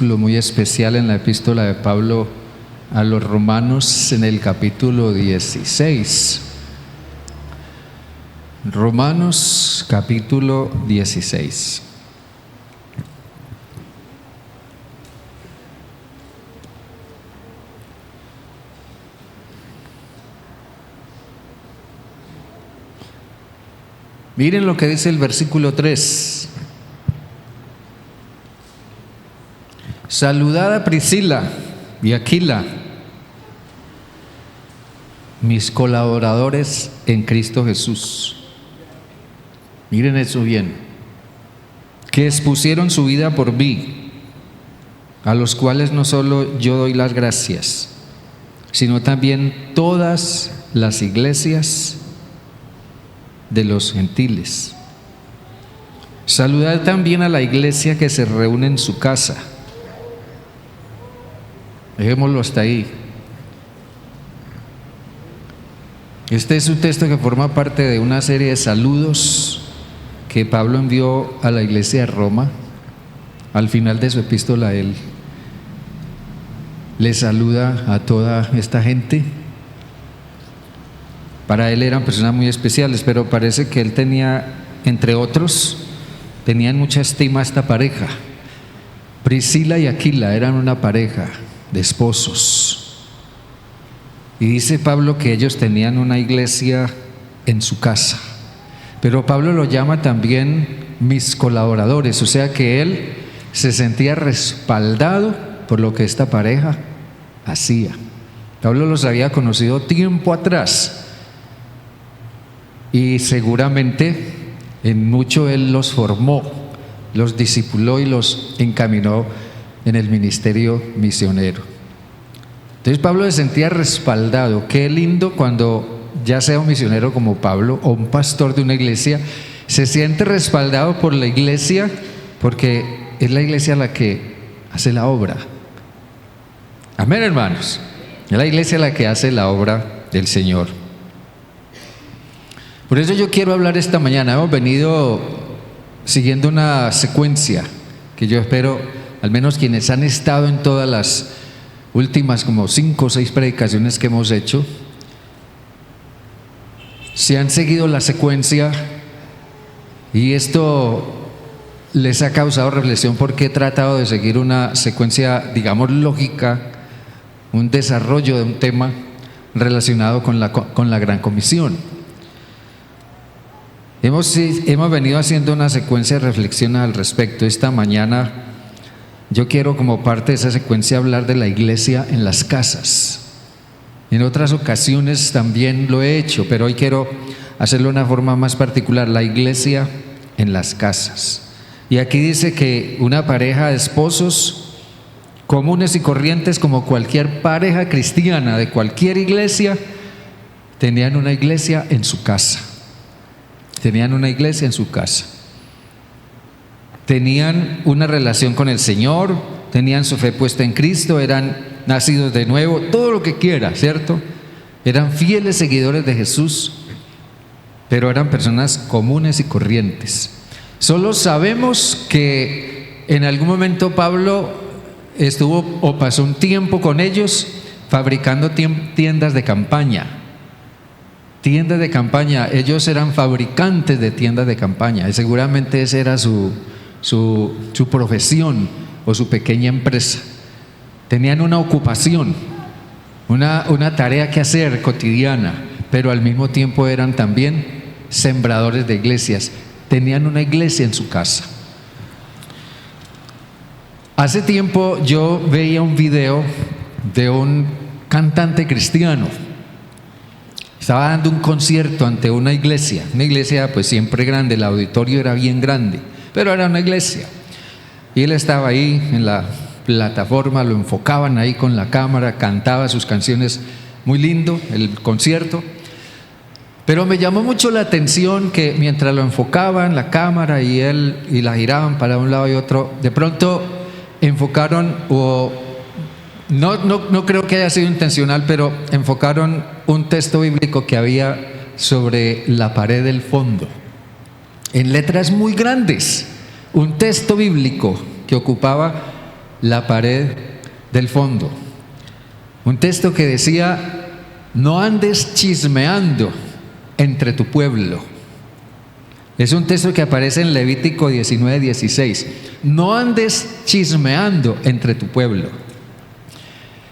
versículo muy especial en la epístola de Pablo a los Romanos en el capítulo 16. Romanos capítulo 16. Miren lo que dice el versículo 3. Saludad a Priscila y Aquila, mis colaboradores en Cristo Jesús. Miren eso bien, que expusieron su vida por mí, a los cuales no solo yo doy las gracias, sino también todas las iglesias de los gentiles. Saludad también a la iglesia que se reúne en su casa. Dejémoslo hasta ahí. Este es un texto que forma parte de una serie de saludos que Pablo envió a la iglesia de Roma. Al final de su epístola, él le saluda a toda esta gente. Para él eran personas muy especiales, pero parece que él tenía, entre otros, tenían mucha estima a esta pareja. Priscila y Aquila eran una pareja de esposos. Y dice Pablo que ellos tenían una iglesia en su casa. Pero Pablo lo llama también mis colaboradores, o sea que él se sentía respaldado por lo que esta pareja hacía. Pablo los había conocido tiempo atrás. Y seguramente en mucho él los formó, los discipuló y los encaminó en el ministerio misionero. Entonces Pablo se sentía respaldado. Qué lindo cuando ya sea un misionero como Pablo o un pastor de una iglesia, se siente respaldado por la iglesia, porque es la iglesia la que hace la obra. Amén, hermanos. Es la iglesia la que hace la obra del Señor. Por eso yo quiero hablar esta mañana. Hemos venido siguiendo una secuencia que yo espero, al menos quienes han estado en todas las últimas como 5 o 6 predicaciones que hemos hecho, si han seguido la secuencia y esto les ha causado reflexión, porque he tratado de seguir una secuencia, digamos, lógica, un desarrollo de un tema relacionado con la Gran Comisión. Hemos venido haciendo una secuencia de reflexiones al respecto. Esta mañana yo quiero, como parte de esa secuencia, hablar de la iglesia en las casas. En otras ocasiones también lo he hecho, pero hoy quiero hacerlo de una forma más particular: la iglesia en las casas. Y aquí dice que una pareja de esposos comunes y corrientes, como cualquier pareja cristiana de cualquier iglesia, tenían una iglesia en su casa. Tenían una iglesia en su casa. Tenían una relación con el Señor, tenían su fe puesta en Cristo, eran nacidos de nuevo, todo lo que quiera, ¿cierto? Eran fieles seguidores de Jesús, pero eran personas comunes y corrientes. Solo sabemos que en algún momento Pablo estuvo o pasó un tiempo con ellos fabricando tiendas de campaña. Tiendas de campaña, ellos eran fabricantes de tiendas de campaña y seguramente esa era su profesión o su pequeña empresa. Tenían una ocupación, una tarea que hacer cotidiana, pero al mismo tiempo eran también sembradores de iglesias. Tenían una iglesia en su casa. Hace tiempo yo veía un video de un cantante cristiano. Estaba dando un concierto ante una iglesia pues siempre grande, el auditorio era bien grande, pero era una iglesia. Y él estaba ahí en la plataforma, lo enfocaban ahí con la cámara, cantaba sus canciones, muy lindo el concierto. Pero me llamó mucho la atención que mientras lo enfocaban la cámara y la giraban para un lado y otro, de pronto enfocaron, no creo que haya sido intencional, pero enfocaron un texto bíblico que había sobre la pared del fondo, en letras muy grandes, un texto bíblico que ocupaba la pared del fondo. Un texto que decía: no andes chismeando entre tu pueblo. Es un texto que aparece en Levítico 19:16. No andes chismeando entre tu pueblo.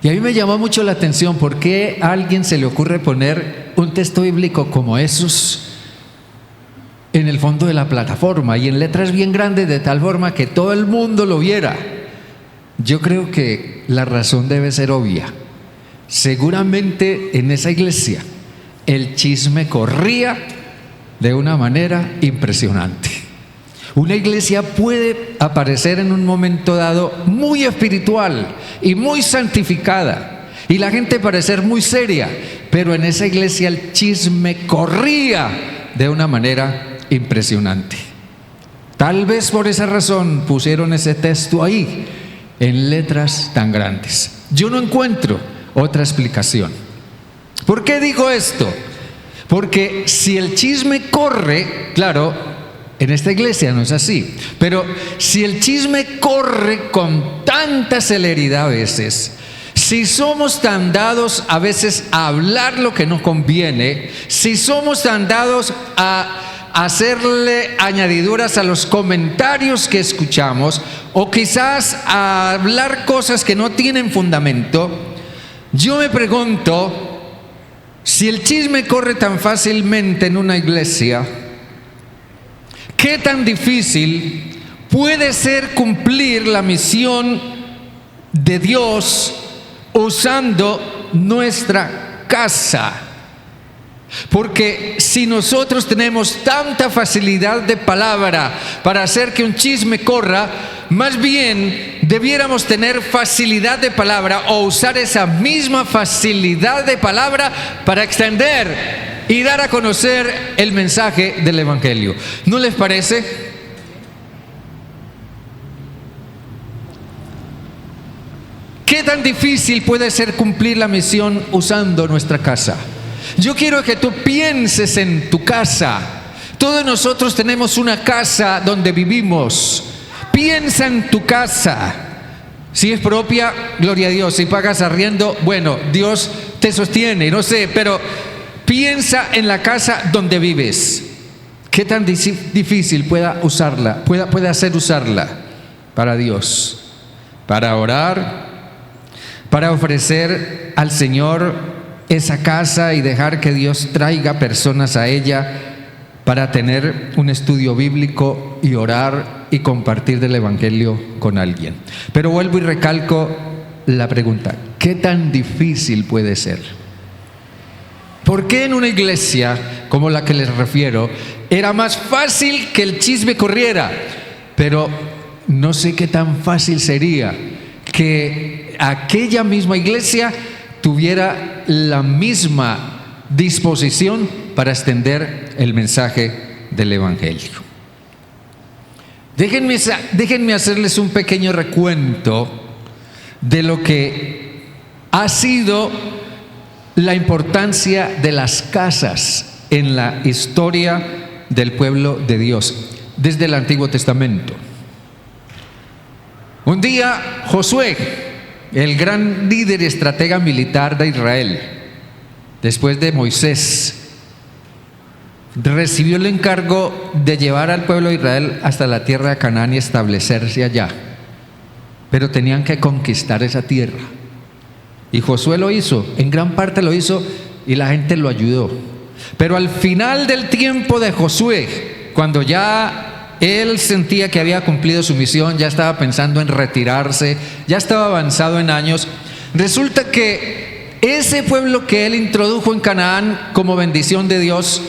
Y a mí me llamó mucho la atención por qué a alguien se le ocurre poner un texto bíblico como esos en el fondo de la plataforma y en letras bien grandes, de tal forma que todo el mundo lo viera. Yo creo que la razón debe ser obvia. Seguramente en esa iglesia el chisme corría de una manera impresionante. Una iglesia puede aparecer en un momento dado muy espiritual y muy santificada, y la gente parecer muy seria, pero en esa iglesia el chisme corría de una manera impresionante. Tal vez por esa razón pusieron ese texto ahí en letras tan grandes. Yo no encuentro otra explicación. ¿Por qué digo esto? Porque si el chisme corre, claro, en esta iglesia no es así, pero si el chisme corre con tanta celeridad a veces, si somos tan dados a veces a hablar lo que no conviene, si somos tan dados a hacerle añadiduras a los comentarios que escuchamos, o quizás a hablar cosas que no tienen fundamento, yo me pregunto, si el chisme corre tan fácilmente en una iglesia, ¿qué tan difícil puede ser cumplir la misión de Dios usando nuestra casa? Porque si nosotros tenemos tanta facilidad de palabra para hacer que un chisme corra, más bien debiéramos tener facilidad de palabra o usar esa misma facilidad de palabra para extender y dar a conocer el mensaje del Evangelio. ¿No les parece? ¿Qué tan difícil puede ser cumplir la misión usando nuestra casa? Yo quiero que tú pienses en tu casa. Todos nosotros tenemos una casa donde vivimos. Piensa en tu casa. Si es propia, gloria a Dios. Si pagas arriendo, bueno, Dios te sostiene, no sé, pero piensa en la casa donde vives. ¿Qué tan difícil puede hacer usarla para Dios? Para orar, para ofrecer al Señor esa casa y dejar que Dios traiga personas a ella, para tener un estudio bíblico y orar y compartir del Evangelio con alguien. Pero vuelvo y recalco la pregunta: ¿qué tan difícil puede ser? ¿Por qué en una iglesia como la que les refiero era más fácil que el chisme corriera? Pero no sé qué tan fácil sería que aquella misma iglesia tuviera la misma disposición para extender el mensaje del Evangelio. Déjenme hacerles un pequeño recuento de lo que ha sido la importancia de las casas en la historia del pueblo de Dios desde el Antiguo Testamento. Un día Josué, el gran líder y estratega militar de Israel, después de Moisés, recibió el encargo de llevar al pueblo de Israel hasta la tierra de Canaán y establecerse allá. Pero tenían que conquistar esa tierra. Y Josué lo hizo, en gran parte lo hizo, y la gente lo ayudó. Pero al final del tiempo de Josué, cuando ya él sentía que había cumplido su misión, ya estaba pensando en retirarse, ya estaba avanzado en años, resulta que ese pueblo que él introdujo en Canaán como bendición de Dios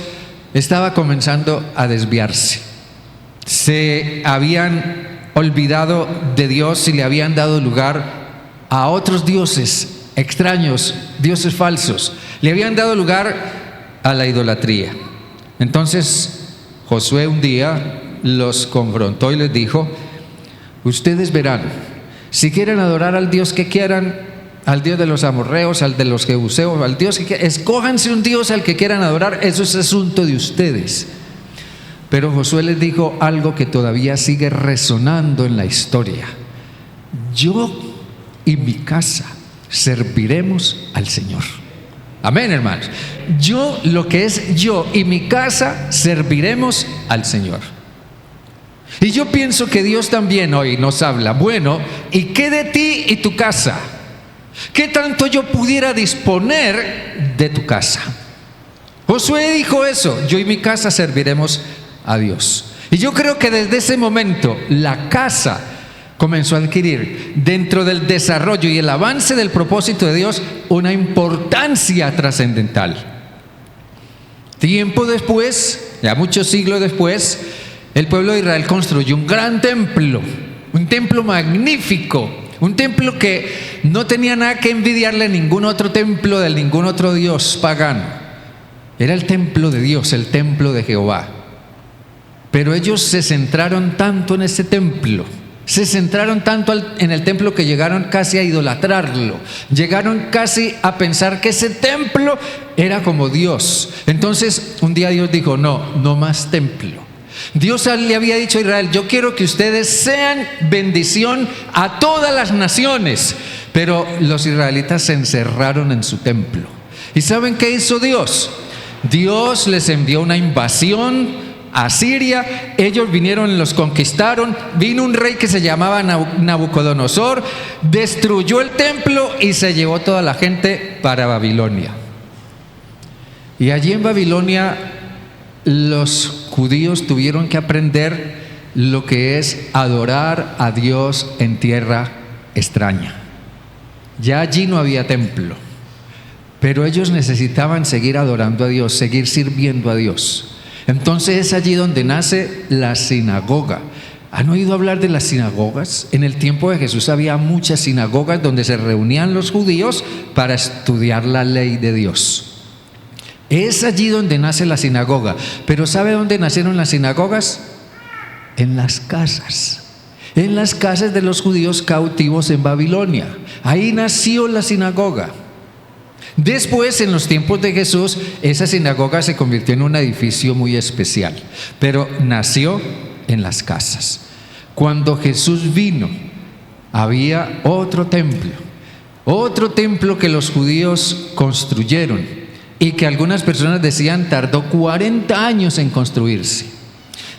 estaba comenzando a desviarse. Se habían olvidado de Dios y le habían dado lugar a otros dioses extraños, dioses falsos. Le habían dado lugar a la idolatría. Entonces Josué un día los confrontó y les dijo: ustedes verán, si quieren adorar al Dios que quieran, al Dios de los amorreos, al de los jebuseos, al Dios que quieran, escójanse un Dios al que quieran adorar, eso es asunto de ustedes. Pero Josué les dijo algo que todavía sigue resonando en la historia: yo y mi casa serviremos al Señor. Amén, hermanos. Yo y mi casa serviremos al Señor. Y yo pienso que Dios también hoy nos habla, bueno, ¿y qué de ti y tu casa? ¿Qué tanto yo pudiera disponer de tu casa? Josué dijo eso, yo y mi casa serviremos a Dios. Y yo creo que desde ese momento la casa comenzó a adquirir, dentro del desarrollo y el avance del propósito de Dios, una importancia trascendental. Tiempo después, ya muchos siglos después, el pueblo de Israel construyó un gran templo, un templo magnífico, un templo que no tenía nada que envidiarle a ningún otro templo de ningún otro dios pagano. Era el templo de Dios, el templo de Jehová. Pero ellos se centraron tanto en ese templo, se centraron tanto en el templo que llegaron casi a idolatrarlo, llegaron casi a pensar que ese templo era como Dios. Entonces un día Dios dijo, no más templo. Dios le había dicho a Israel, yo quiero que ustedes sean bendición a todas las naciones. Pero los israelitas se encerraron en su templo. ¿Y saben qué hizo Dios? Dios les envió una invasión a Siria. Ellos vinieron y los conquistaron. Vino un rey que se llamaba Nabucodonosor, destruyó el templo y se llevó toda la gente para Babilonia. Y allí en Babilonia los judíos tuvieron que aprender lo que es adorar a Dios en tierra extraña. Ya allí no había templo, pero ellos necesitaban seguir adorando a Dios, seguir sirviendo a Dios. Entonces es allí donde nace la sinagoga. ¿Han oído hablar de las sinagogas? En el tiempo de Jesús había muchas sinagogas donde se reunían los judíos para estudiar la ley de Dios. Es allí donde nace la sinagoga. Pero ¿sabe dónde nacieron las sinagogas? En las casas. En las casas de los judíos cautivos en Babilonia. Ahí nació la sinagoga. Después, en los tiempos de Jesús, esa sinagoga se convirtió en un edificio muy especial, pero nació en las casas. Cuando Jesús vino, había otro templo que los judíos construyeron y que algunas personas decían tardó 40 años en construirse.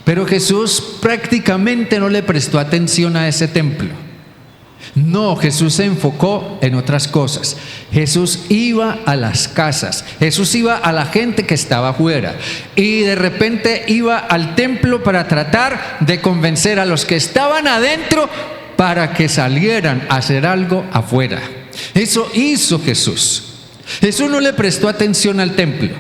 Pero Jesús prácticamente no le prestó atención a ese templo. No, Jesús se enfocó en otras cosas. Jesús iba a las casas, Jesús iba a la gente que estaba afuera y de repente iba al templo para tratar de convencer a los que estaban adentro para que salieran a hacer algo afuera. Eso hizo Jesús. Jesús no le prestó atención al templo.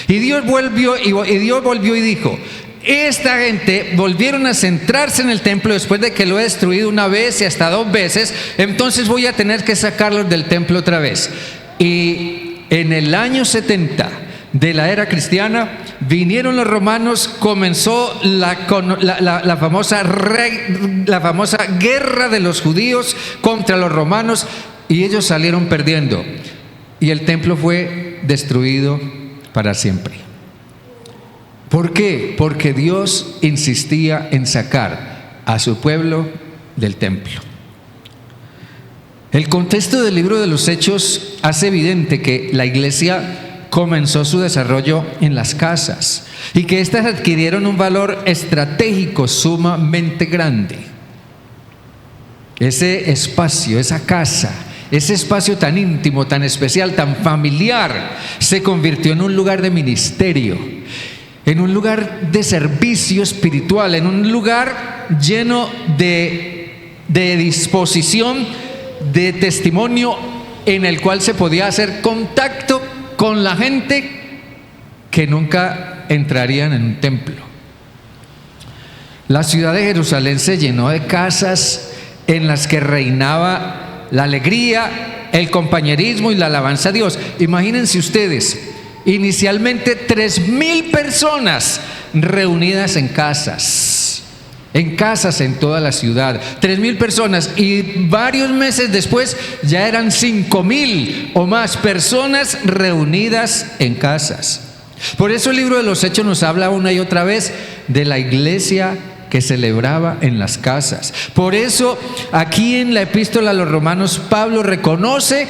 Y Dios volvió y dijo, esta gente volvieron a centrarse en el templo después de que lo he destruido una vez y hasta 2 veces, entonces voy a tener que sacarlos del templo otra vez. Y en el año 70 de la era cristiana vinieron los romanos, comenzó la famosa guerra de los judíos contra los romanos y ellos salieron perdiendo y el templo fue destruido para siempre. ¿Por qué? Porque Dios insistía en sacar a su pueblo del templo. El contexto del libro de los Hechos hace evidente que la iglesia comenzó su desarrollo en las casas y que éstas adquirieron un valor estratégico sumamente grande. Ese espacio, esa casa, ese espacio tan íntimo, tan especial, tan familiar, se convirtió en un lugar de ministerio, en un lugar de servicio espiritual, en un lugar lleno de disposición, de testimonio, en el cual se podía hacer contacto con la gente que nunca entrarían en un templo. La ciudad de Jerusalén se llenó de casas en las que reinaba la alegría, el compañerismo y la alabanza a Dios. Imagínense ustedes, inicialmente 3,000 personas reunidas en casas en toda la ciudad, 3,000 personas, y varios meses después ya eran 5,000 o más personas reunidas en casas. Por eso el libro de los Hechos nos habla una y otra vez de la iglesia que celebraba en las casas. Por eso, aquí en la epístola a los Romanos, Pablo reconoce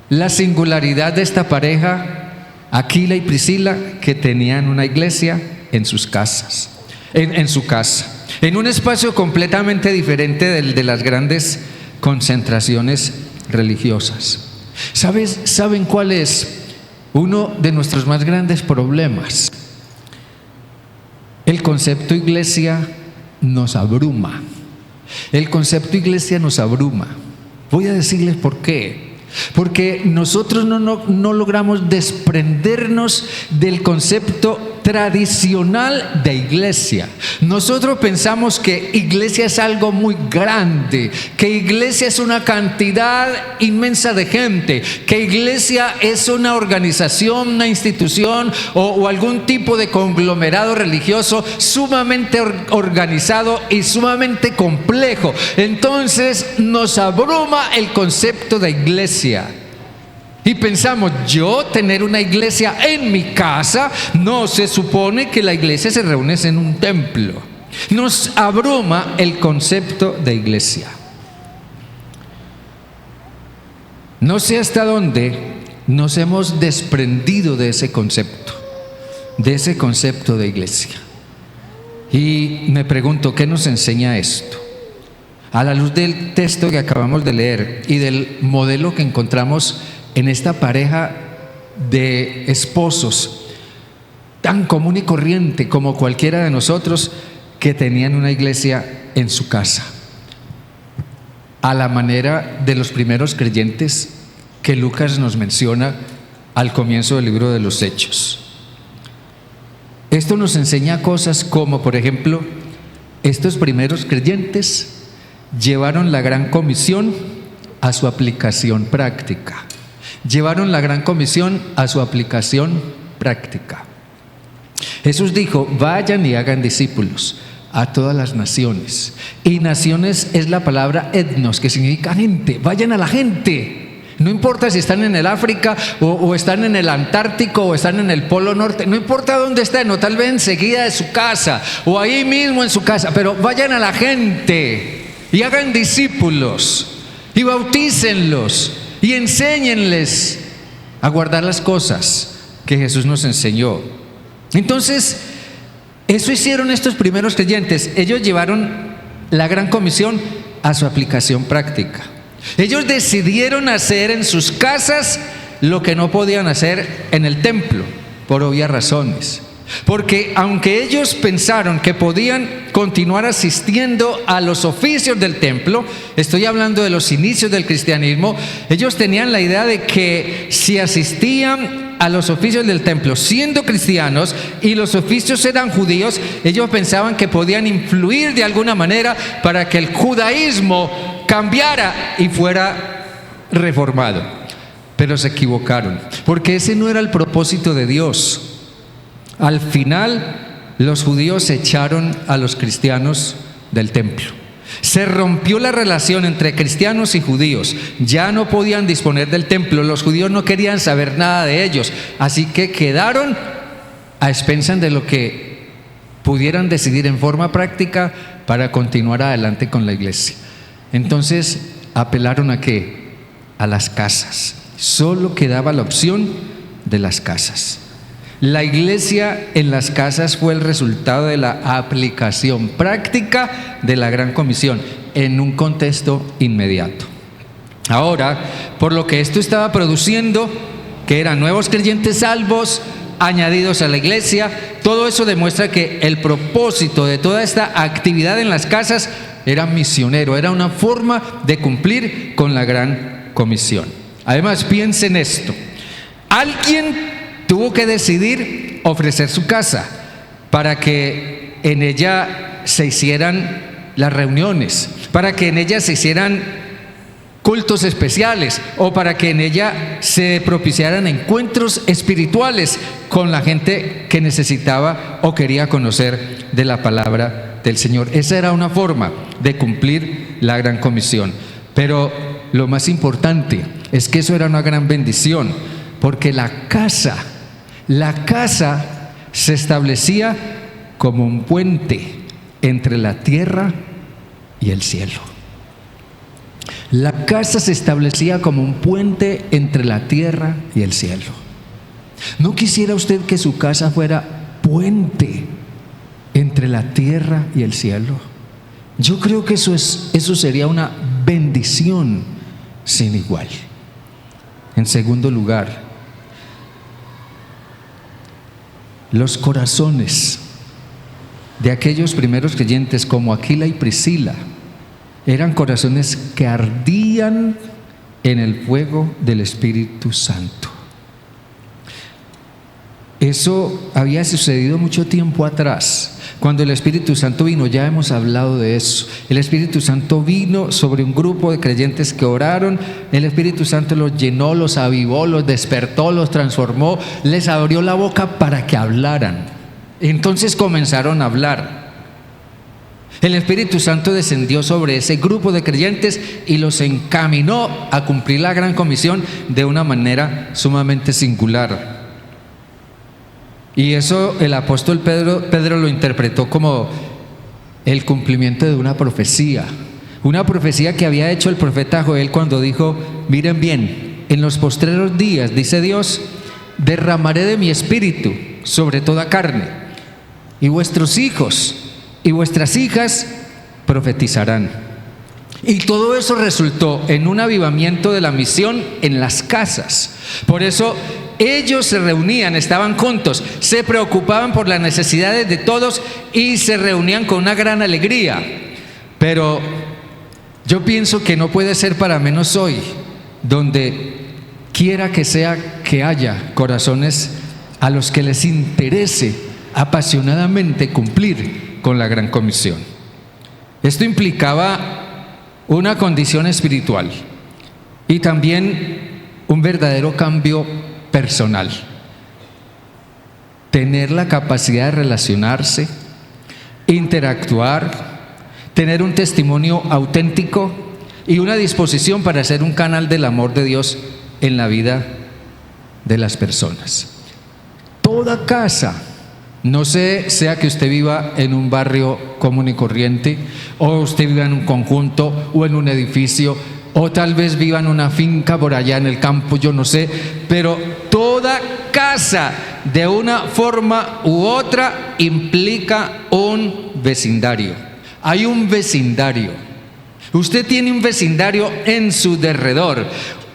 la singularidad de esta pareja, Aquila y Priscila, que tenían una iglesia en sus casas, en su casa, en un espacio completamente diferente del de las grandes concentraciones religiosas. ¿Saben cuál es uno de nuestros más grandes problemas? El concepto iglesia nos abruma. El concepto iglesia nos abruma. Voy a decirles por qué. Porque nosotros no logramos desprendernos del concepto tradicional de iglesia. Nosotros pensamos que iglesia es algo muy grande, que iglesia es una cantidad inmensa de gente, que iglesia es una organización, una institución o algún tipo de conglomerado religioso sumamente organizado y sumamente complejo. Entonces nos abruma el concepto de iglesia. Y pensamos, yo tener una iglesia en mi casa, no, se supone que la iglesia se reúne en un templo. Nos abruma el concepto de iglesia. No sé hasta dónde nos hemos desprendido de ese concepto de iglesia. Y me pregunto, ¿qué nos enseña esto? A la luz del texto que acabamos de leer y del modelo que encontramos en esta pareja de esposos tan común y corriente como cualquiera de nosotros, que tenían una iglesia en su casa, a la manera de los primeros creyentes que Lucas nos menciona al comienzo del libro de los Hechos. Esto nos enseña cosas como, por ejemplo, estos primeros creyentes llevaron la gran comisión a su aplicación práctica. Llevaron la gran comisión a su aplicación práctica. Jesús dijo, vayan y hagan discípulos a todas las naciones. Y naciones es la palabra etnos, que significa gente. Vayan a la gente. No importa si están en el África o están en el Antártico o están en el Polo Norte. No importa dónde estén, o tal vez enseguida de su casa o ahí mismo en su casa. Pero vayan a la gente y hagan discípulos y bautícenlos y enséñenles a guardar las cosas que Jesús nos enseñó. Entonces, eso hicieron estos primeros creyentes. Ellos llevaron la gran comisión a su aplicación práctica. Ellos decidieron hacer en sus casas lo que no podían hacer en el templo, por obvias razones. Porque aunque ellos pensaron que podían continuar asistiendo a los oficios del templo, estoy hablando de los inicios del cristianismo, ellos tenían la idea de que si asistían a los oficios del templo siendo cristianos y los oficios eran judíos, ellos pensaban que podían influir de alguna manera para que el judaísmo cambiara y fuera reformado. Pero se equivocaron, porque ese no era el propósito de Dios. Al final, los judíos echaron a los cristianos del templo. Se rompió la relación entre cristianos y judíos. Ya no podían disponer del templo. Los judíos no querían saber nada de ellos. Así que quedaron a expensas de lo que pudieran decidir en forma práctica para continuar adelante con la iglesia. Entonces, apelaron ¿a qué? A las casas. Solo quedaba la opción de las casas. La iglesia en las casas fue el resultado de la aplicación práctica de la gran comisión en un contexto inmediato. Ahora, por lo que esto estaba produciendo, que eran nuevos creyentes salvos, añadidos a la iglesia, todo eso demuestra que el propósito de toda esta actividad en las casas era misionero, era una forma de cumplir con la gran comisión. Además, piensen esto: alguien tuvo que decidir ofrecer su casa para que en ella se hicieran las reuniones, para que en ella se hicieran cultos especiales o para que en ella se propiciaran encuentros espirituales con la gente que necesitaba o quería conocer de la palabra del Señor. Esa era una forma de cumplir la gran comisión. Pero lo más importante es que eso era una gran bendición, porque la casa se establecía como un puente entre la tierra y el cielo. La casa se establecía como un puente entre la tierra y el cielo. ¿No quisiera usted que su casa fuera puente entre la tierra y el cielo? Yo creo que eso sería una bendición sin igual. En segundo lugar, los corazones de aquellos primeros creyentes como Aquila y Priscila eran corazones que ardían en el fuego del Espíritu Santo. Eso había sucedido mucho tiempo atrás, cuando el Espíritu Santo vino. Ya hemos hablado de eso. El Espíritu Santo vino sobre un grupo de creyentes que oraron. El Espíritu Santo los llenó, los avivó, los despertó, los transformó, les abrió la boca para que hablaran. Entonces comenzaron a hablar. El Espíritu Santo descendió sobre ese grupo de creyentes y los encaminó a cumplir la gran comisión de una manera sumamente singular. Y eso el apóstol Pedro lo interpretó como el cumplimiento de una profecía que había hecho el profeta Joel cuando dijo: miren bien, en los postreros días, dice Dios, derramaré de mi espíritu sobre toda carne, y vuestros hijos y vuestras hijas profetizarán. Y todo eso resultó en un avivamiento de la misión en las casas. Por eso ellos se reunían, estaban juntos, se preocupaban por las necesidades de todos y se reunían con una gran alegría. Pero yo pienso que no puede ser para menos hoy, donde quiera que sea que haya corazones a los que les interese apasionadamente cumplir con la gran comisión. Esto implicaba una condición espiritual y también un verdadero cambio personal. Tener la capacidad de relacionarse, interactuar, tener un testimonio auténtico y una disposición para ser un canal del amor de Dios en la vida de las personas. Toda casa, no sea que usted viva en un barrio común y corriente, o usted viva en un conjunto o en un edificio, o tal vez viva en una finca por allá en el campo, yo no sé, pero toda casa de una forma u otra implica un vecindario. Hay un vecindario. Usted tiene un vecindario en su derredor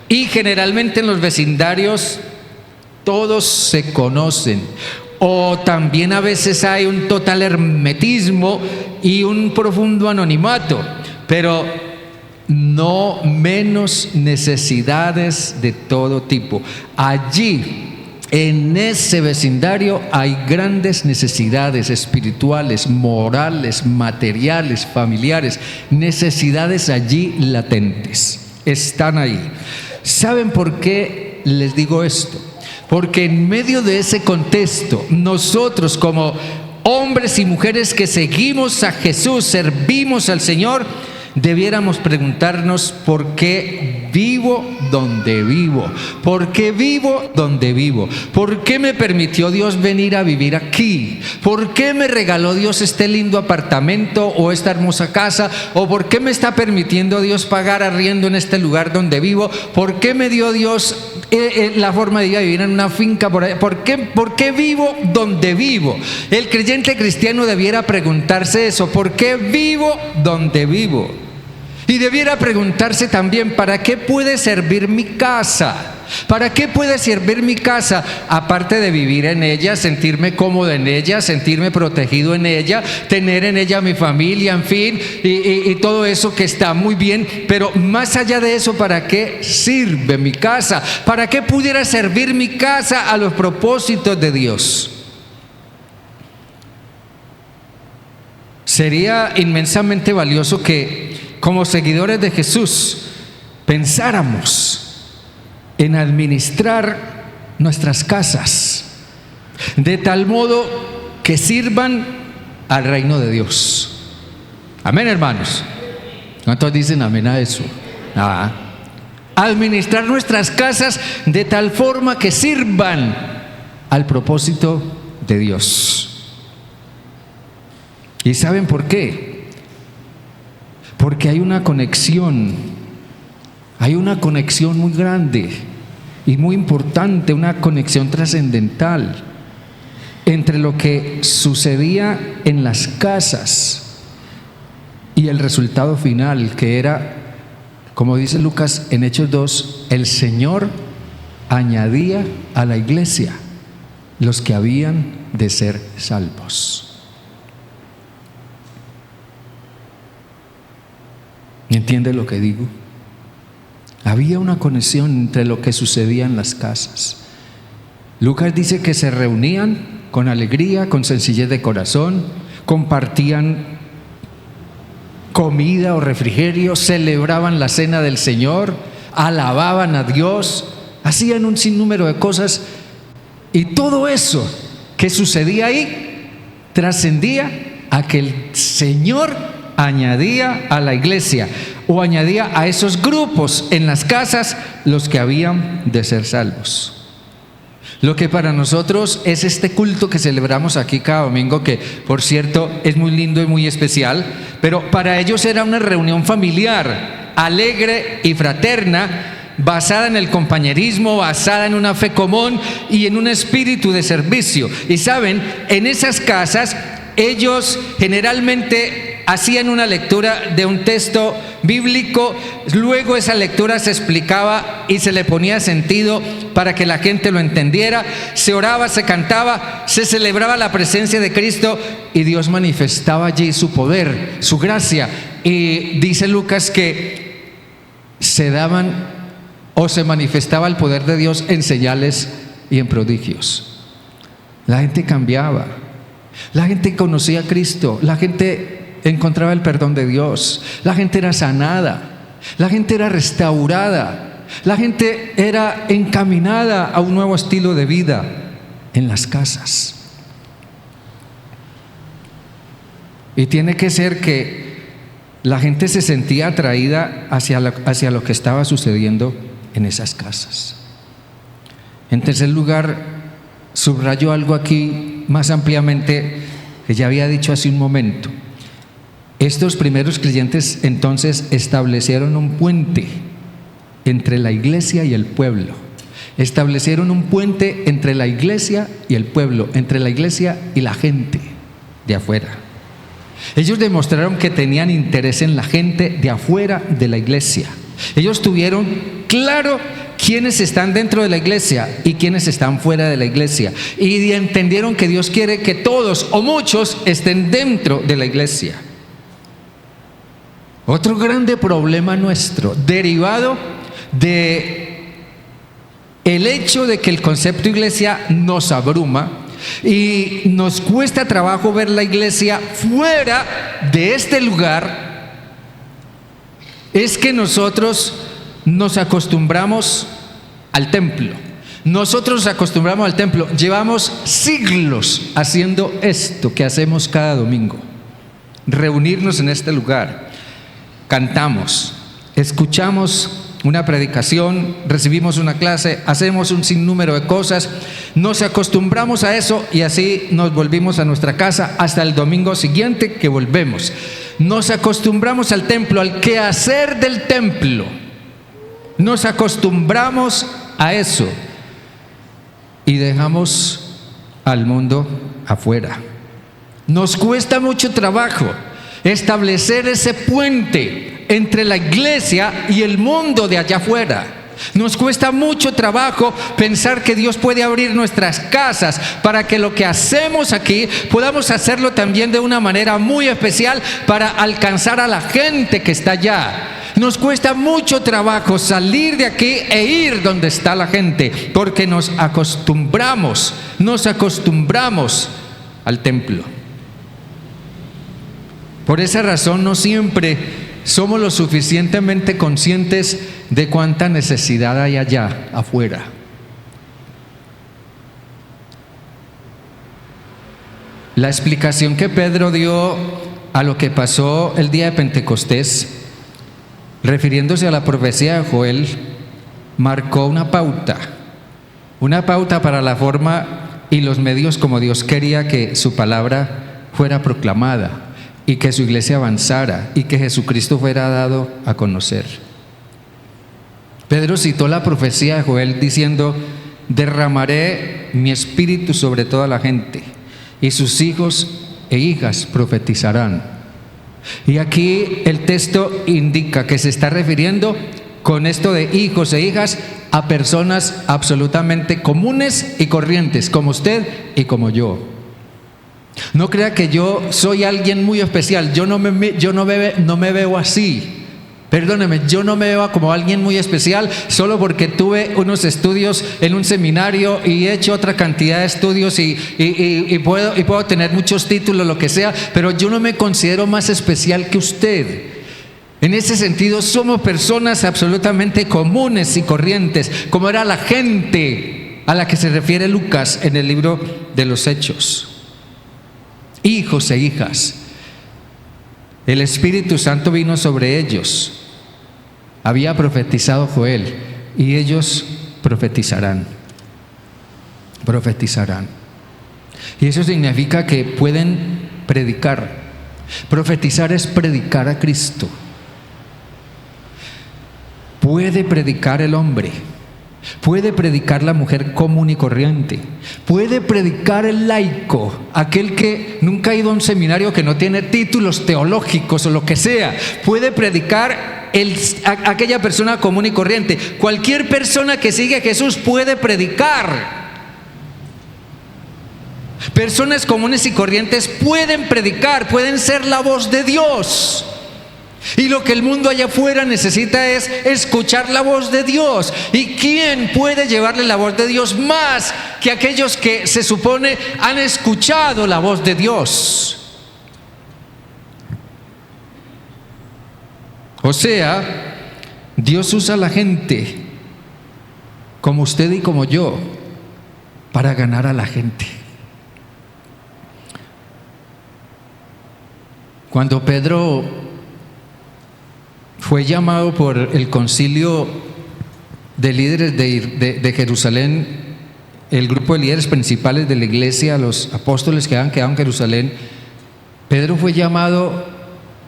y generalmente en los vecindarios todos se conocen. O también a veces hay un total hermetismo y un profundo anonimato, pero no menos necesidades de todo tipo. Allí, en ese vecindario, hay grandes necesidades espirituales, morales, materiales, familiares, necesidades allí latentes. Están ahí. ¿Saben por qué les digo esto? Porque en medio de ese contexto, nosotros como hombres y mujeres que seguimos a Jesús, servimos al Señor, debiéramos preguntarnos: ¿por qué vivo donde vivo? ¿Por qué vivo donde vivo? ¿Por qué me permitió Dios venir a vivir aquí? ¿Por qué me regaló Dios este lindo apartamento o esta hermosa casa? ¿O por qué me está permitiendo Dios pagar arriendo en este lugar donde vivo? ¿Por qué me dio Dios la forma de ir a vivir en una finca por allá? ¿Por qué vivo donde vivo? El creyente cristiano debiera preguntarse eso: ¿por qué vivo donde vivo? Y debiera preguntarse también: ¿para qué puede servir mi casa? ¿Para qué puede servir mi casa? Aparte de vivir en ella, sentirme cómodo en ella, sentirme protegido en ella, tener en ella mi familia, en fin, y todo eso que está muy bien. Pero más allá de eso, ¿para qué sirve mi casa? ¿Para qué pudiera servir mi casa a los propósitos de Dios? Sería inmensamente valioso que, como seguidores de Jesús, pensáramos en administrar nuestras casas de tal modo que sirvan al reino de Dios. Amén, hermanos. ¿Cuántos dicen amén a eso? Administrar nuestras casas de tal forma que sirvan al propósito de Dios. ¿Y saben por qué? Porque hay una conexión muy grande y muy importante, una conexión trascendental entre lo que sucedía en las casas y el resultado final, que era, como dice Lucas en Hechos 2, el Señor añadía a la iglesia los que habían de ser salvos. ¿Entiende lo que digo? Había una conexión entre lo que sucedía en las casas. Lucas dice que se reunían con alegría, con sencillez de corazón, compartían comida o refrigerio, celebraban la cena del Señor, alababan a Dios, hacían un sinnúmero de cosas, y todo eso que sucedía ahí trascendía a que el Señor añadía a la iglesia o añadía a esos grupos en las casas los que habían de ser salvos. Lo que para nosotros es este culto que celebramos aquí cada domingo, que por cierto es muy lindo y muy especial, pero para ellos era una reunión familiar, alegre y fraterna, basada en el compañerismo, basada en una fe común y en un espíritu de servicio. Y saben, en esas casas ellos generalmente hacían una lectura de un texto bíblico, luego esa lectura se explicaba y se le ponía sentido para que la gente lo entendiera, se oraba, se cantaba, se celebraba la presencia de Cristo y Dios manifestaba allí su poder, su gracia. Y dice Lucas que se daban o se manifestaba el poder de Dios en señales y en prodigios. La gente cambiaba, la gente conocía a Cristo, la gente encontraba el perdón de Dios, la gente era sanada, la gente era restaurada, la gente era encaminada a un nuevo estilo de vida en las casas. Y tiene que ser que la gente se sentía atraída hacia lo que estaba sucediendo en esas casas. En tercer lugar, subrayo algo aquí más ampliamente que ya había dicho hace un momento. Estos primeros creyentes entonces establecieron un puente entre la iglesia y el pueblo. Establecieron un puente entre la iglesia y el pueblo, entre la iglesia y la gente de afuera. Ellos demostraron que tenían interés en la gente de afuera de la iglesia. Ellos tuvieron claro quiénes están dentro de la iglesia y quiénes están fuera de la iglesia. Y entendieron que Dios quiere que todos o muchos estén dentro de la iglesia. Otro grande problema nuestro, derivado de el hecho de que el concepto iglesia nos abruma y nos cuesta trabajo ver la iglesia fuera de este lugar, es que nosotros nos acostumbramos al templo. Nosotros nos acostumbramos al templo. Llevamos siglos haciendo esto que hacemos cada domingo: reunirnos en este lugar. Cantamos, escuchamos una predicación, recibimos una clase, hacemos un sinnúmero de cosas, nos acostumbramos a eso y así nos volvimos a nuestra casa hasta el domingo siguiente que volvemos. Nos acostumbramos al templo, al quehacer del templo. Nos acostumbramos a eso y dejamos al mundo afuera. Nos cuesta mucho trabajo establecer ese puente entre la iglesia y el mundo de allá afuera. Nos cuesta mucho trabajo pensar que Dios puede abrir nuestras casas para que lo que hacemos aquí podamos hacerlo también de una manera muy especial para alcanzar a la gente que está allá. Nos cuesta mucho trabajo salir de aquí e ir donde está la gente, porque nos acostumbramos al templo. Por esa razón no siempre somos lo suficientemente conscientes de cuánta necesidad hay allá afuera. La explicación que Pedro dio a lo que pasó el día de Pentecostés, refiriéndose a la profecía de Joel, marcó una pauta para la forma y los medios como Dios quería que su palabra fuera proclamada. y que su iglesia avanzara y que Jesucristo fuera dado a conocer. Pedro citó la profecía de Joel diciendo: derramaré mi espíritu sobre toda la gente y sus hijos e hijas profetizarán. Y aquí el texto indica que se está refiriendo con esto de hijos e hijas a personas absolutamente comunes y corrientes, como usted y como yo. No crea que yo soy alguien muy especial. Yo no me veo así. Perdóneme, yo no me veo como alguien muy especial solo porque tuve unos estudios en un seminario y he hecho otra cantidad de estudios y puedo tener muchos títulos, lo que sea, pero yo no me considero más especial que usted. En ese sentido, somos personas absolutamente comunes y corrientes, como era la gente a la que se refiere Lucas en el libro de los Hechos. Hijos e hijas. El Espíritu Santo vino sobre ellos. Había profetizado Joel y ellos profetizarán. Profetizarán. Y eso significa que pueden predicar. Profetizar es predicar a Cristo. Puede predicar el hombre. Puede predicar la mujer común y corriente. Puede predicar el laico, aquel que nunca ha ido a un seminario, que no tiene títulos teológicos o lo que sea. Puede predicar aquella persona común y corriente. Cualquier persona que sigue a Jesús puede predicar. Personas comunes y corrientes pueden predicar, pueden ser la voz de Dios. Y lo que el mundo allá afuera necesita es escuchar la voz de Dios. ¿Y quién puede llevarle la voz de Dios más que aquellos que se supone han escuchado la voz de Dios? O sea, Dios usa a la gente como usted y como yo para ganar a la gente. Cuando Pedro fue llamado por el concilio de líderes de Jerusalén, el grupo de líderes principales de la iglesia, los apóstoles que habían quedado en Jerusalén, Pedro fue llamado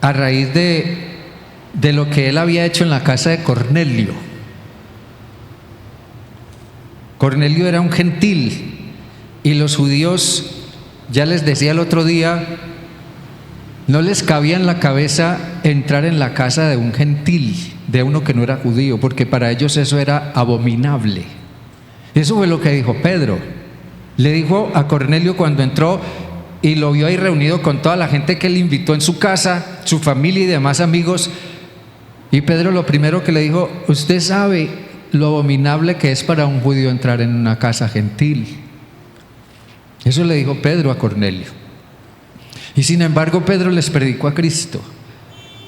a raíz de lo que él había hecho en la casa de Cornelio. Cornelio era un gentil y los judíos, ya les decía el otro día, no les cabía en la cabeza entrar en la casa de un gentil, de uno que no era judío, porque para ellos eso era abominable. Eso fue lo que dijo Pedro. Le dijo a Cornelio cuando entró y lo vio ahí reunido con toda la gente que él invitó en su casa, su familia y demás amigos. Y Pedro lo primero que le dijo: usted sabe lo abominable que es para un judío entrar en una casa gentil. Eso le dijo Pedro a Cornelio. Y sin embargo Pedro les predicó a Cristo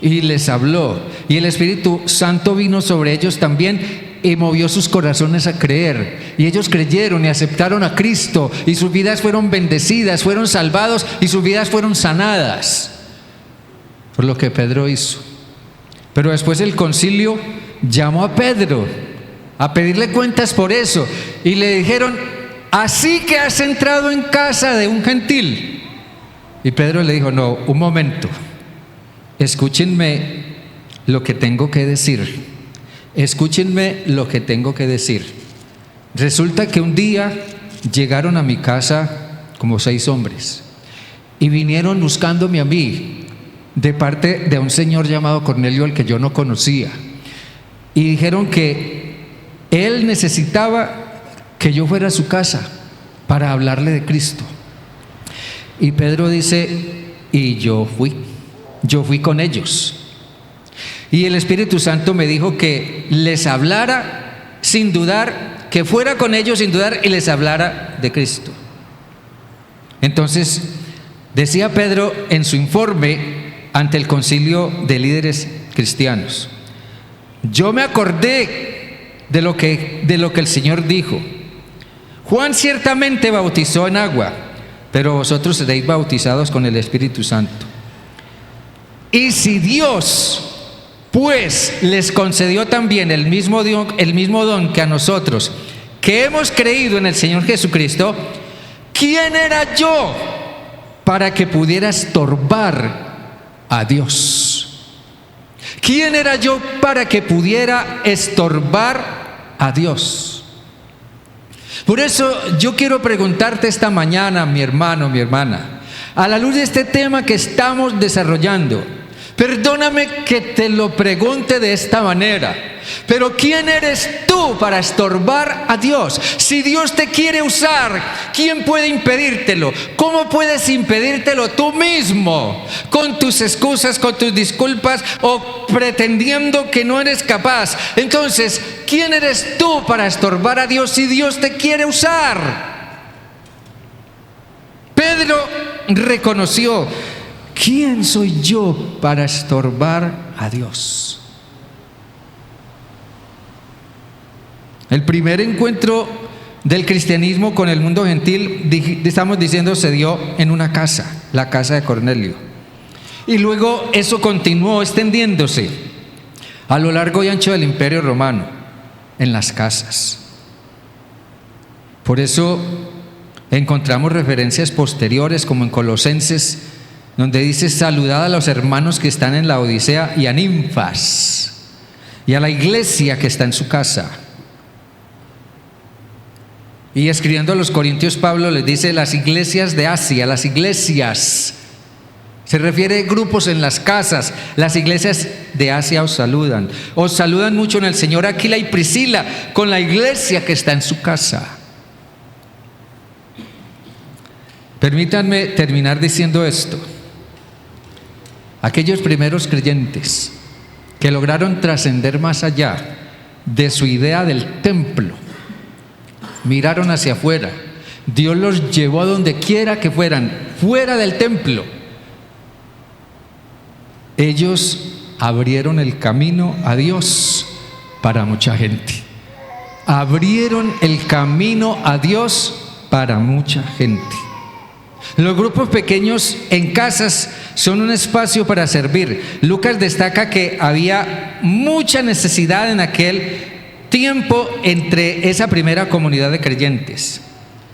y les habló, y el Espíritu Santo vino sobre ellos también y movió sus corazones a creer, y ellos creyeron y aceptaron a Cristo, y sus vidas fueron bendecidas, fueron salvados, y sus vidas fueron sanadas por lo que Pedro hizo. Pero después el concilio llamó a Pedro a pedirle cuentas por eso, y le dijeron: así que has entrado en casa de un gentil. Y Pedro le dijo: no, un momento, escúchenme lo que tengo que decir. Escúchenme lo que tengo que decir. Resulta que un día llegaron a mi casa como 6 hombres y vinieron buscándome a mí de parte de un señor llamado Cornelio, al que yo no conocía, y dijeron que él necesitaba que yo fuera a su casa para hablarle de Cristo. Y Pedro dice: y yo fui con ellos. Y el Espíritu Santo me dijo que les hablara sin dudar, que fuera con ellos sin dudar y les hablara de Cristo. Entonces decía Pedro en su informe ante el concilio de líderes cristianos: yo me acordé de lo que el Señor dijo. Juan ciertamente bautizó en agua, pero vosotros seréis bautizados con el Espíritu Santo. Y si Dios pues les concedió también el mismo don que a nosotros, que hemos creído en el Señor Jesucristo, ¿quién era yo para que pudiera estorbar a Dios. ¿Quién era yo para que pudiera estorbar a Dios? Por eso yo quiero preguntarte esta mañana, mi hermano, mi hermana, a la luz de este tema que estamos desarrollando, perdóname que te lo pregunte de esta manera, pero ¿quién eres tú para estorbar a Dios? Si Dios te quiere usar, ¿quién puede impedírtelo? ¿Cómo puedes impedírtelo tú mismo? Con tus excusas, con tus disculpas o pretendiendo que no eres capaz. Entonces, ¿quién eres tú para estorbar a Dios si Dios te quiere usar? Pedro reconoció: ¿quién soy yo para estorbar a Dios? El primer encuentro del cristianismo con el mundo gentil, estamos diciendo, se dio en una casa, la casa de Cornelio. Y luego eso continuó extendiéndose a lo largo y ancho del Imperio Romano, en las casas. Por eso encontramos referencias posteriores, como en Colosenses, donde dice: saludad a los hermanos que están en la Odisea y a Ninfas y a la iglesia que está en su casa. Y escribiendo a los Corintios, Pablo les dice: las iglesias de Asia, las iglesias, se refiere a grupos en las casas. Las iglesias de Asia os saludan mucho en el Señor Aquila y Priscila, con la iglesia que está en su casa. Permítanme terminar diciendo esto: aquellos primeros creyentes que lograron trascender más allá de su idea del templo, miraron hacia afuera. Dios los llevó a donde quiera que fueran, fuera del templo. Ellos abrieron el camino a Dios para mucha gente. Abrieron el camino a Dios para mucha gente. Los grupos pequeños en casas son un espacio para servir. Lucas destaca que había mucha necesidad en aquel tiempo entre esa primera comunidad de creyentes.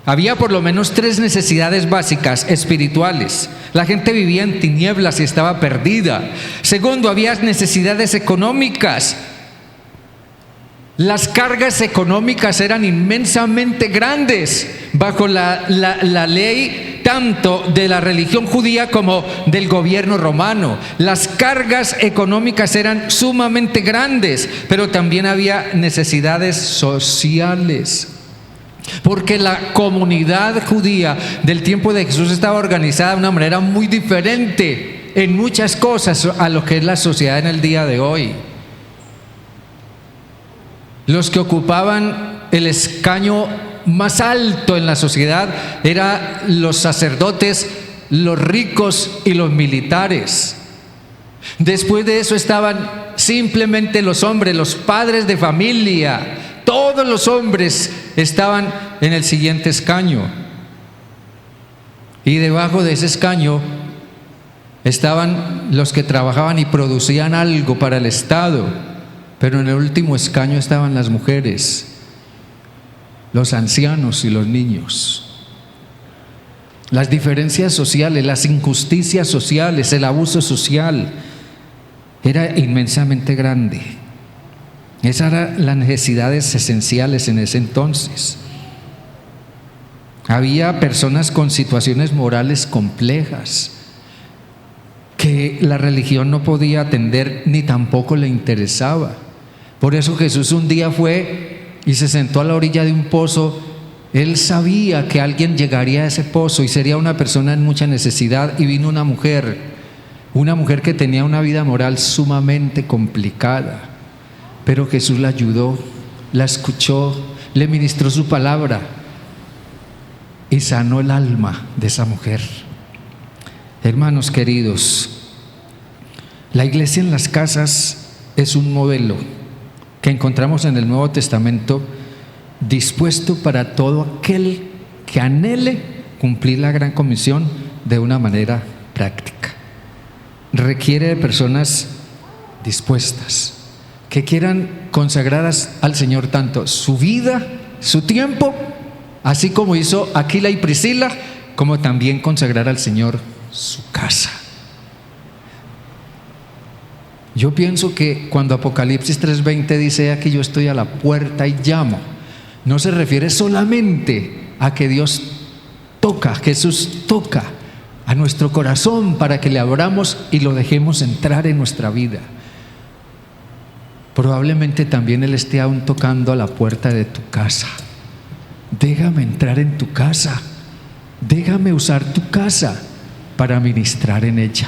Había por lo menos 3 necesidades básicas espirituales. La gente vivía en tinieblas y estaba perdida. Segundo, había necesidades económicas. Las cargas económicas eran inmensamente grandes bajo la ley tanto de la religión judía como del gobierno romano. Las cargas económicas eran sumamente grandes, pero también había necesidades sociales, porque la comunidad judía del tiempo de Jesús estaba organizada de una manera muy diferente en muchas cosas a lo que es la sociedad en el día de hoy. Los que ocupaban el escaño más alto en la sociedad eran los sacerdotes, los ricos y los militares. Después de eso estaban simplemente los hombres, los padres de familia. Todos los hombres estaban en el siguiente escaño. Y debajo de ese escaño estaban los que trabajaban y producían algo para el Estado. Pero en el último escaño estaban las mujeres, los ancianos y los niños. Las diferencias sociales, las injusticias sociales, el abuso social era inmensamente grande. Esas eran las necesidades esenciales en ese entonces. Había personas con situaciones morales complejas que la religión no podía atender ni tampoco le interesaba. Por eso Jesús un día fue y se sentó a la orilla de un pozo. Él sabía que alguien llegaría a ese pozo y sería una persona en mucha necesidad, y vino una mujer que tenía una vida moral sumamente complicada, pero Jesús la ayudó, la escuchó, le ministró su palabra y sanó el alma de esa mujer. Hermanos queridos, la iglesia en las casas es un modelo que encontramos en el Nuevo Testamento, dispuesto para todo aquel que anhele cumplir la gran comisión de una manera práctica. Requiere de personas dispuestas, que quieran consagrar al Señor tanto su vida, su tiempo, así como hizo Aquila y Priscila, como también consagrar al Señor su casa. Yo pienso que cuando Apocalipsis 3:20 dice aquí yo estoy a la puerta y llamo, no se refiere solamente a que Dios toca, Jesús toca a nuestro corazón para que le abramos y lo dejemos entrar en nuestra vida. Probablemente también Él esté aún tocando a la puerta de tu casa. Déjame entrar en tu casa, déjame usar tu casa para ministrar en ella.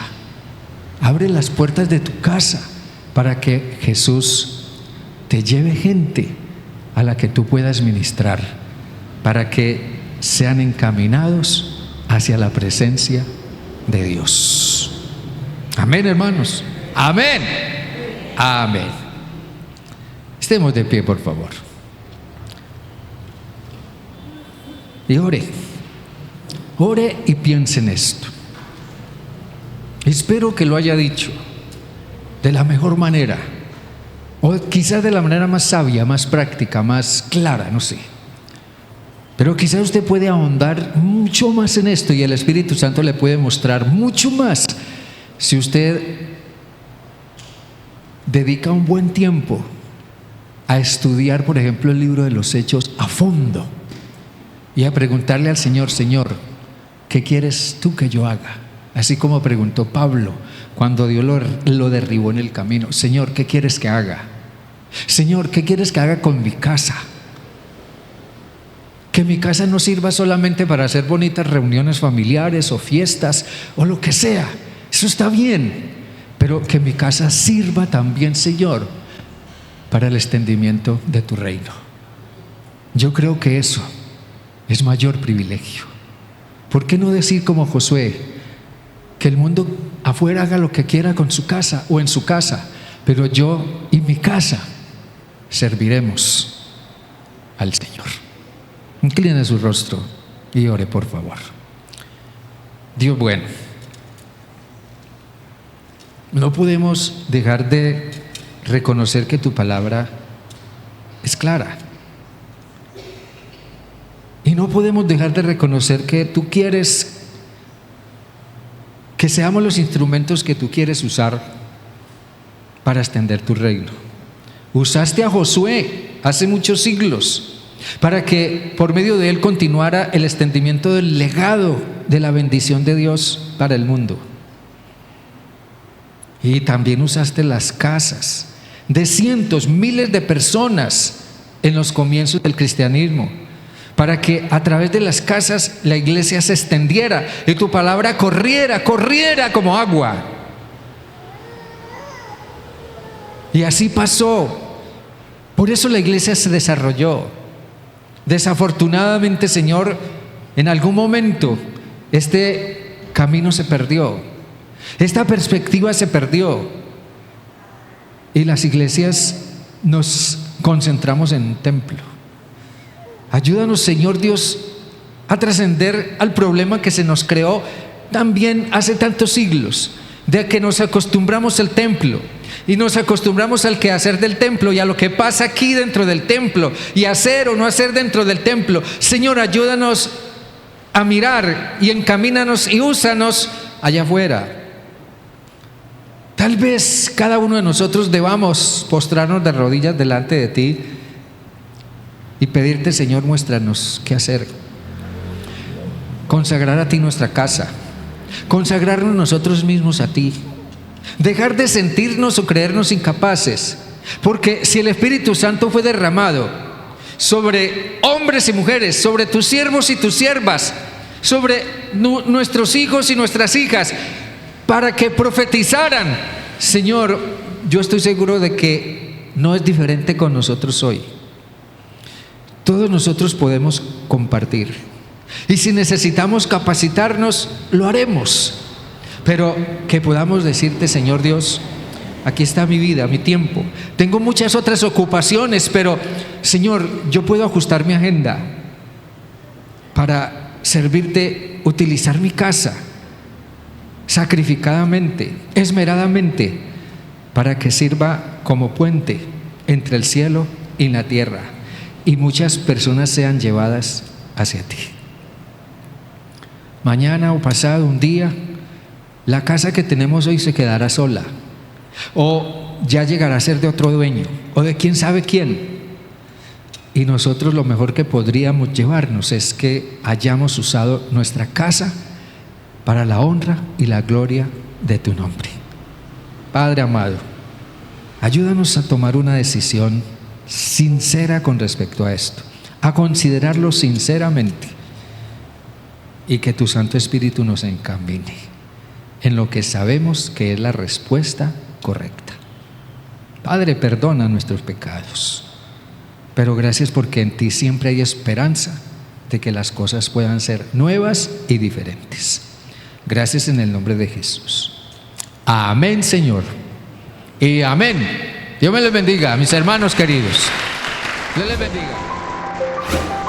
Abre las puertas de tu casa para que Jesús te lleve gente a la que tú puedas ministrar, para que sean encaminados hacia la presencia de Dios. Amén, hermanos. Amén. Amén. Estemos de pie, por favor. Y ore. Ore y piense en esto. Espero que lo haya dicho de la mejor manera, o quizás de la manera más sabia, más práctica, más clara, no sé. Pero quizás usted puede ahondar mucho más en esto y el Espíritu Santo le puede mostrar mucho más si usted dedica un buen tiempo a estudiar, por ejemplo, el libro de los Hechos a fondo y a preguntarle al Señor: Señor, ¿qué quieres tú que yo haga? Así como preguntó Pablo cuando Dios lo derribó en el camino: Señor, ¿qué quieres que haga? Señor, ¿qué quieres que haga con mi casa? Que mi casa no sirva solamente para hacer bonitas reuniones familiares o fiestas o lo que sea. Eso está bien, pero que mi casa sirva también, Señor, para el extendimiento de tu reino. Yo creo que eso es mayor privilegio. ¿Por qué no decir como Josué, que el mundo afuera haga lo que quiera con su casa o en su casa, pero yo y mi casa serviremos al Señor? Incline su rostro y ore, por favor. Dios bueno, no podemos dejar de reconocer que tu palabra es clara. Y no podemos dejar de reconocer que tú quieres que seamos los instrumentos que tú quieres usar para extender tu reino. Usaste a Josué hace muchos siglos para que por medio de él continuara el extendimiento del legado de la bendición de Dios para el mundo. Y también usaste las casas de cientos, miles de personas en los comienzos del cristianismo, para que a través de las casas la iglesia se extendiera y tu palabra corriera como agua. Y así pasó. Por eso la iglesia se desarrolló. Desafortunadamente, Señor, en algún momento este camino se perdió, esta perspectiva se perdió, y las iglesias nos concentramos en un templo. Ayúdanos, Señor Dios, a trascender al problema que se nos creó también hace tantos siglos, de que nos acostumbramos al templo y nos acostumbramos al quehacer del templo y a lo que pasa aquí dentro del templo y hacer o no hacer dentro del templo. Señor, ayúdanos a mirar y encamínanos y úsanos allá afuera. Tal vez cada uno de nosotros debamos postrarnos de rodillas delante de ti y pedirte: Señor, muéstranos qué hacer. Consagrar a ti nuestra casa, consagrarnos nosotros mismos a ti, dejar de sentirnos o creernos incapaces, porque si el Espíritu Santo fue derramado sobre hombres y mujeres, sobre tus siervos y tus siervas, sobre nuestros hijos y nuestras hijas, para que profetizaran, Señor, yo estoy seguro de que no es diferente con nosotros hoy. Todos nosotros podemos compartir, y si necesitamos capacitarnos, lo haremos, pero que podamos decirte: Señor Dios, aquí está mi vida, mi tiempo, tengo muchas otras ocupaciones, pero Señor, yo puedo ajustar mi agenda para servirte, utilizar mi casa sacrificadamente, esmeradamente, para que sirva como puente entre el cielo y la tierra, y muchas personas sean llevadas hacia ti. Mañana o pasado, un día, la casa que tenemos hoy se quedará sola, o ya llegará a ser de otro dueño o de quién sabe quién. Y nosotros lo mejor que podríamos llevarnos es que hayamos usado nuestra casa para la honra y la gloria de tu nombre. Padre amado, ayúdanos a tomar una decisión sincera con respecto a esto, a considerarlo sinceramente, y que tu Santo Espíritu nos encamine en lo que sabemos que es la respuesta correcta. Padre, perdona nuestros pecados, pero gracias porque en ti siempre hay esperanza de que las cosas puedan ser nuevas y diferentes. Gracias en el nombre de Jesús. Amén, Señor. Y amén. Dios me les bendiga, mis hermanos queridos. Dios les bendiga.